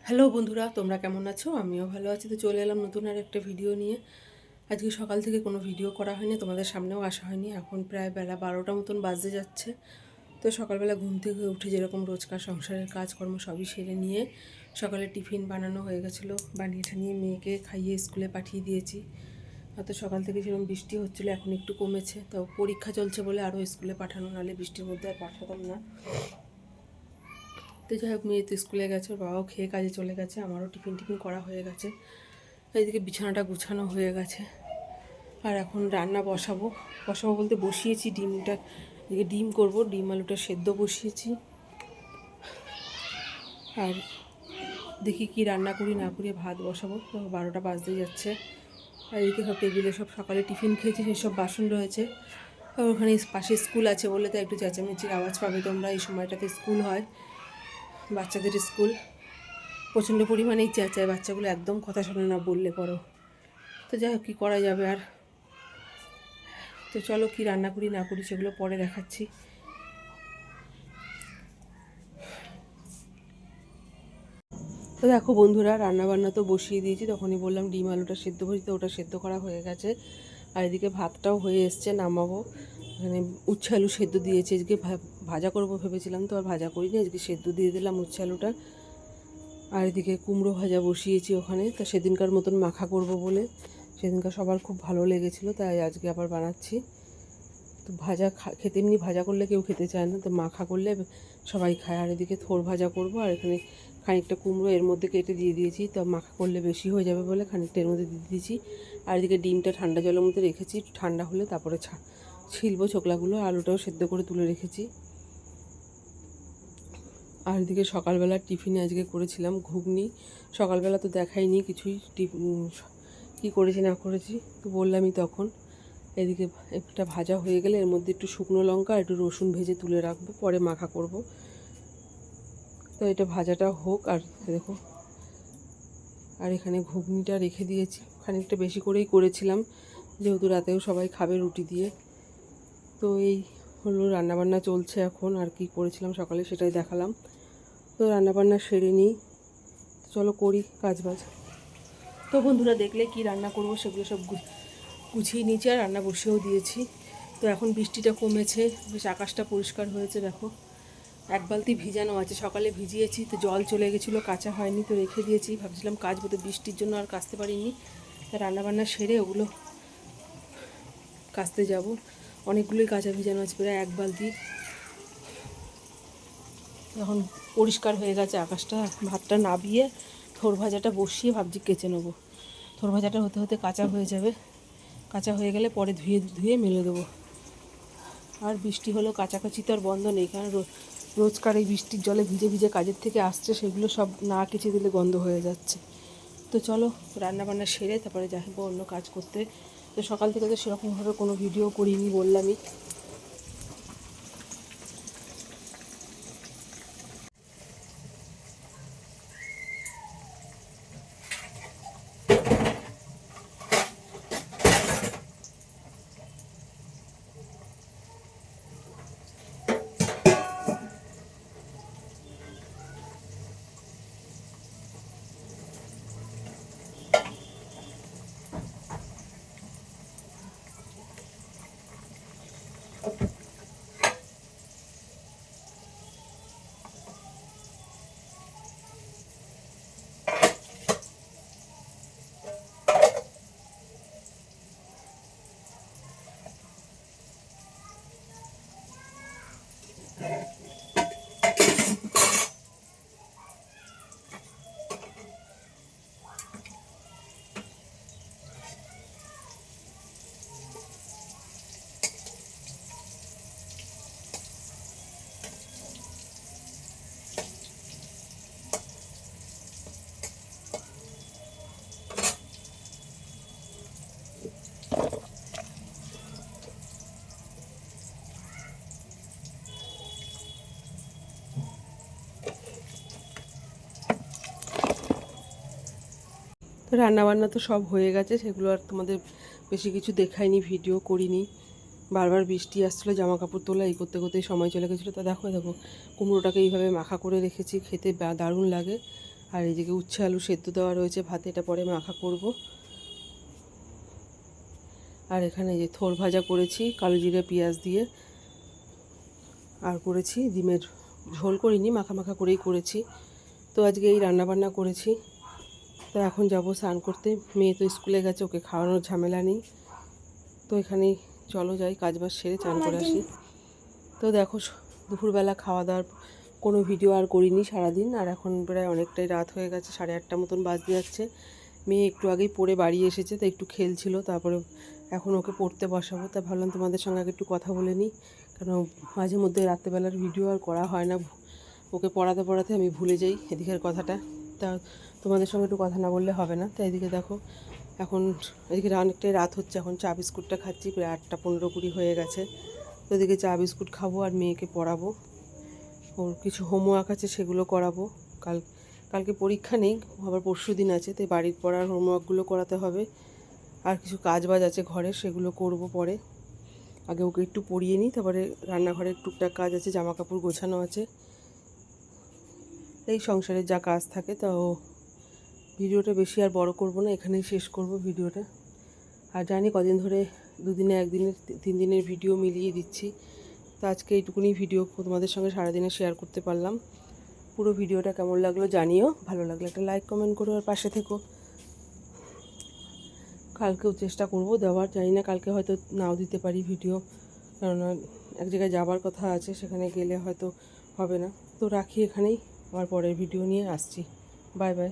Hello বন্ধুরা, তোমরা কেমন আছো? আমিও ভালো আছি। তো চলে এলাম নতুন আর একটা ভিডিও নিয়ে। আজকে সকাল থেকে কোনো ভিডিও করা হয়নি, তোমাদের সামনেও আসা হয়নি। এখন প্রায় বেলা 12টা মতন বাজতে যাচ্ছে। তো সকালবেলা ঘুম থেকে উঠে যেরকম রোজকার সংসারের কাজকর্ম সবই সেরে নিয়ে সকালে টিফিন বানানো হয়ে গেছিলো, বানিয়ে ঠানিয়ে মেয়েকে খাইয়ে স্কুলে পাঠিয়ে দিয়েছি। হয়তো সকাল থেকে সেরকম বৃষ্টি হচ্ছিলো, এখন একটু কমেছে। তো পরীক্ষা চলছে বলে আরও স্কুলে পাঠানো, নাহলে বৃষ্টির মধ্যে আর পাঠাতাম না। তো যাই হোক, মেয়ে তো স্কুলে গেছে, ওর বাবাও খেয়ে কাজে চলে গেছে, আমারও টিফিন করা হয়ে গেছে। এইদিকে বিছানাটা গুছানো হয়ে গেছে। আর এখন রান্না বসাবো বলতে বসিয়েছি ডিমটা। এদিকে ডিম করব, ডিম আলুটা সেদ্ধ বসিয়েছি। আর দেখি কি রান্না করি না করি, ভাত বসাবো। তো 12টা বাজতে যাচ্ছে। আর এদিকে সব টেবিলে সব সকালে টিফিন খেয়েছি, সেসব বাসন রয়েছে। আর ওখানে পাশে স্কুল আছে বলে তো একটু চেঁচামেচির আওয়াজ পাবে তোমরা। এই সময়টাতে স্কুল হয়, বাচ্চাদের স্কুল। প্রচণ্ড পরিমাণেই চেঁচায় বাচ্চাগুলো, একদম কথা শোনে না বললে পরও। তো যাই হোক, কী করা যাবে আর। তো চলো কি রান্না করি না করি সেগুলো পরে দেখাচ্ছি। তো দেখো বন্ধুরা, রান্নাবান্না তো বসিয়ে দিয়েছি, তখনই বললাম ডিম আলুটা সেদ্ধ বসিয়ে, ওটা সেদ্ধ করা হয়ে গেছে। আর এদিকে ভাতটাও হয়ে এসছে, নামাবো। এখানে উচ্ছে আলু সেদ্ধ দিয়েছি, আজকে ভাজা করব ভেবেছিলাম, তো আর ভাজা করিনি, আজকে সেদ্ধ দিয়ে দিলাম উচ্ছে আলুটা। আর এদিকে কুমড়ো ভাজা বসিয়েছি ওখানে। তা সেদিনকার মতন মাখা করব বলে, সেদিনকার সবার খুব ভালো লেগেছিলো, তাই আজকে আবার বানাচ্ছি। তো ভাজা খেতে এমনি ভাজা করলে কেউ খেতে চায় না, তো মাখা করলে সবাই খায়। আর এদিকে থোড় ভাজা করব, আর এখানে খানিকটা কুমড়ো এর মধ্যে কেটে দিয়ে দিয়েছি। তো মাখা করলে বেশি হয়ে যাবে বলে খানিকটা এর মধ্যে দিয়ে দিয়েছি। আর এদিকে ডিমটা ঠান্ডা জলের মধ্যে রেখেছি, ঠান্ডা হলে তারপরে ছিলবো ছোকলাগুলো। আলুটাও সেদ্ধ করে তুলে রেখেছি। আর এদিকে সকালবেলা টিফিনে আজকে করেছিলাম ঘুগনি। সকালবেলা তো দেখাইনি কিছুই, কী করেছি না করেছি তো বললামই তখন। এদিকে একটা ভাজা হয়ে গেলে এর মধ্যে একটু শুকনো লঙ্কা আর একটু রসুন ভেজে তুলে রাখবো, পরে মাখা করব। তো এটা ভাজাটা হোক। আর দেখো, আর এখানে ঘুগনিটা রেখে দিয়েছি, খানিকটা বেশি করেই করেছিলাম, যেহেতু রাতেও সবাই খাবে রুটি দিয়ে। তো এই হলো রান্নাবান্না চলছে এখন। আর কি করেছিলাম সকালে সেটাই দেখালাম। তো রান্নাবান্না সেরে নিই, চলো করি কাজবাজ। তো বন্ধুরা, দেখলে কি রান্না করব সেগুলো সব গুছিয়ে নিয়েছি, আর রান্না বসিয়েও দিয়েছি। তো এখন বৃষ্টিটা কমেছে, বেশ আকাশটা পরিষ্কার হয়েছে। দেখো, এক বালতি ভিজানো আছে, সকালে ভিজিয়েছি, তো জল চলে গেছিলো, কাঁচা হয়নি, তো রেখে দিয়েছি। ভাবছিলাম কাচবো, তো বৃষ্টির জন্য আর কাচতে পারিনি। তা রান্নাবান্না সেরে ওগুলো কাচতে যাব। অনেকগুলোই কাঁচা ভিজানো আছে, প্রায় এক বালতি। এখন পরিষ্কার হয়ে গেছে আকাশটা। ভাতটা নাবিয়ে থোড় ভাজাটা বসিয়ে ভাবছি কেচে নেবো। থোড় ভাজাটা হতে হতে কাঁচা হয়ে যাবে, কাঁচা হয়ে গেলে পরে ধুয়ে ধুয়ে মেলে দেবো। আর বৃষ্টি হলো, কাচাকাচি তো আর বন্ধ নেই, কারণ রোজকার এই বৃষ্টির জলে ভিজে ভিজে কাজের থেকে আসছে, সেগুলো সব না কেচে দিলে গন্ধ হয়ে যাচ্ছে। তো চলো রান্নাবান্না সেরে তারপরে যাবো অন্য কাজ করতে। তো সকাল থেকে তো সেরকমভাবে কোনো ভিডিও করিনি, বললামই। তো রান্নাবান্না তো সব হয়ে গেছে, সেগুলো আর তোমাদের বেশি কিছু দেখাইনি, ভিডিও করিনি। বারবার বৃষ্টি আসছিলো, জামা কাপড় তোলা এই করতে করতেই সময় চলে গেছিলো। তা দেখো কুমড়োটাকে এইভাবে মাখা করে রেখেছি, খেতে দারুণ লাগে। আর এইদিকে উচ্ছে আলু সেদ্ধ দেওয়া রয়েছে ভাতে, এটা পরে মাখা করব। আর এখানে যে থোর ভাজা করেছি কালো জিরে পেঁয়াজ দিয়ে, আর করেছি ডিমের ঝোল, করিনি, মাখা মাখা করেই করেছি। তো আজকে এই রান্নাবান্না করেছি। তো এখন যাব স্নান করতে, মেয়ে তো স্কুলে গেছে, ওকে খাওয়ানোর ঝামেলা নেই। তো এখানেই চলো যাই, কাজবাজ সেরে চান করে আসি। তো দেখো দুপুরবেলা খাওয়া দাওয়ার কোনো ভিডিও আর করিনি সারাদিন, আর এখন প্রায় অনেকটাই রাত হয়ে গেছে, 8:30 মতন বাজতে যাচ্ছে। মেয়ে একটু আগেই পড়ে বাড়ি এসেছে, তো একটু খেলছিল, তারপরে এখন ওকে পড়তে বসাবো। তা ভাবলাম তোমাদের সঙ্গে আগে একটু কথা বলে নিই, কারণ মাঝে মধ্যে রাত্রেবেলার ভিডিও আর করা হয় না, ওকে পড়াতে পড়াতে আমি ভুলে যাই এদিকের কথাটা। তা তোমাদের সঙ্গে একটু কথা না বললে হবে না। তাই এদিকে দেখো এখন এদিকে অনেকটাই রাত হচ্ছে, এখন চা বিস্কুটটা খাচ্ছি, প্রায় 8:15-20 হয়ে গেছে। তো এদিকে চা বিস্কুট খাবো আর মেয়েকে পড়াবো, ওর কিছু হোমওয়ার্ক আছে সেগুলো করাবো। কালকে পরীক্ষা নেই, আবার পরশু দিন আছে, তাই বাড়ির পড়ার হোমওয়ার্কগুলো করাতে হবে। আর কিছু কাজ বাজ আছে ঘরে, সেগুলো করব পরে। আগে ওকে একটু পড়িয়ে নিই, তারপরে রান্নাঘরের টুকটাক কাজ আছে, জামা কাপড় গোছানো আছে, এই সংসারের যা কাজ থাকে। তো ভিডিওটা বেশি আর বড় করব না, এখানেই শেষ করব ভিডিওটা। আর জানি কদিন ধরে 2 দিনে 1 দিনের 3 দিনের ভিডিও মিলিয়ে দিচ্ছি, তো আজকে এইটুকুনি ভিডিও তোমাদের সঙ্গে সারাদিনে শেয়ার করতে পারলাম। পুরো ভিডিওটা কেমন লাগলো জানিও, ভালো লাগলে একটা লাইক কমেন্ট করো আর পাশে থেকো। কালকেও চেষ্টা করব দেওয়ার, জানি না কালকে হয়তো নাও দিতে পারি ভিডিও, কেননা এক জায়গায় যাবার কথা আছে, সেখানে গেলে হয়তো হবে না। তো রাখি এখানেই, আবার পরের ভিডিও নিয়ে আসছি। Bye bye.